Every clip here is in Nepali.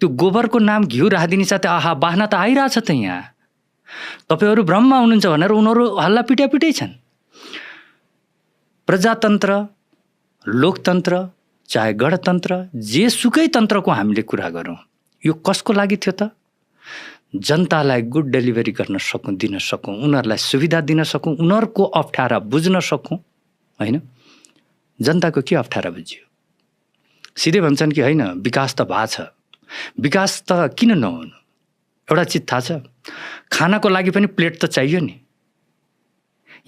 त्यो गोबरको नाम घिउ राखिदिने साथै आहा बाहना त आइरहेछ त यहाँ। तपाईहरू भ्रममा हुनुहुन्छ भनेर उनीहरू हल्ला पिटापिटै छन्। प्रजातन्त्र, लोकतन्त्र, चाहे गणतन्त्र, जेसुकै तन्त्रको हामीले कुरा गरौँ, यो कसको लागि थियो त? जनतालाई गुड डेलिभरी गर्न सकौँ, दिन सकौँ, उनीहरूलाई सुविधा दिन सकौँ, उनीहरूको अप्ठ्यारा बुझ्न सकौँ, होइन? जनताको के अप्ठ्यारा बुझ्यो? सिधै भन्छन् कि होइन विकास त भएको छ, विकास त किन नहुनु? एउटा चिज थाहा छ, खानको लागि पनि प्लेट त चाहियो नि।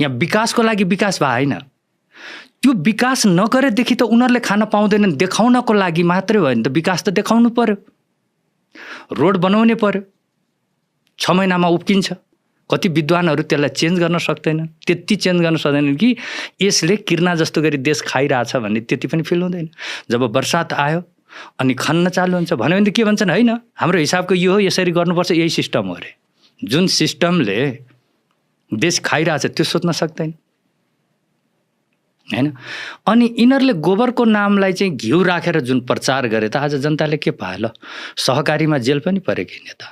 यहाँ विकासको लागि विकास भए होइन, त्यो विकास नगरेदेखि त उनीहरूले खान पाउँदैनन्। देखाउनको लागि मात्रै भयो नि त, विकास त देखाउनु पर्यो। रोड बनाउनै पर्यो, 6 महिनामा उब्किन्छ। कति विद्वानहरू त्यसलाई चेन्ज गर्न सक्दैनन्, त्यति चेन्ज गर्न सक्दैनन् कि यसले किर्ना जस्तो गरी देश खाइरहेछ भन्ने त्यति पनि फिल हुँदैन। जब बर्सात आयो अनि खन्न चालु हुन्छ भन्यो भने त के भन्छन्, होइन हाम्रो हिसाबको यो हो, यसरी गर्नुपर्छ, यही सिस्टम हो अरे। जुन सिस्टमले देश खाइरहेछ त्यो सोच्न सक्दैन, हैन? अनि यिनीहरूले गोबरको नामलाई चाहिँ घिउ राखेर जुन प्रचार गरे त आज जनताले के पायो? ल सहकारीमा जेल पनि परेकै नेता।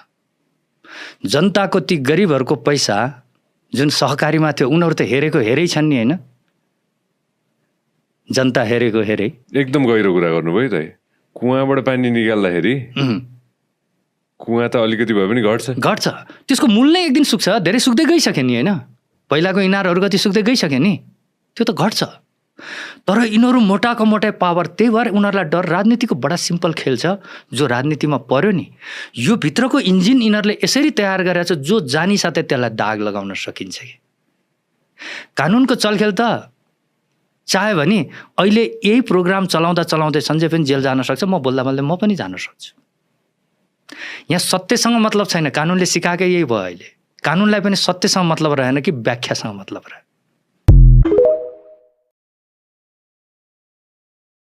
जनताको ती गरिबहरूको पैसा जुन सहकारीमा थियो उनीहरू त हेरेको हेरै छन् नि, हैन? जनता हेरेको हेरै। एकदम गहिरो कुरा गर्नुभयो त। कुवाबाट पानी निकाल्दाखेरि कुवा त अलिकति भए पनि घट्छ। त्यसको मूल नै एक दिन सुक्छ, धेरै सुक्दै गइसक्यो नि, हैन? पहिलाको इनारहरू कति सुक्दै गइसक्यो नि, त्यो त घट्छ। तर यिनीहरू मोटाको मोटाई पावर, त्यही भएर उनीहरूलाई डर। राजनीतिको बडा सिम्पल खेल छ जो राजनीतिमा पर्यो नि, यो भित्रको इन्जिन यिनीहरूले यसरी तयार गरेछ जो जानी साथै त्यसलाई दाग लगाउन सकिन्छ कि। कानुनको चलखेल त चाहे भने अहिले यही प्रोग्राम चलाउँदा चलाउँदै सञ्जय पनि जेल जान सक्छ, म बोल्दा बोल्दै म पनि जान सक्छु। यहाँ सत्यसँग मतलब छैन, कानुनले सिकाएकै यही भयो। अहिले कानुनलाई पनि सत्यसँग मतलब रहेन कि व्याख्यासँग मतलब रह्यो।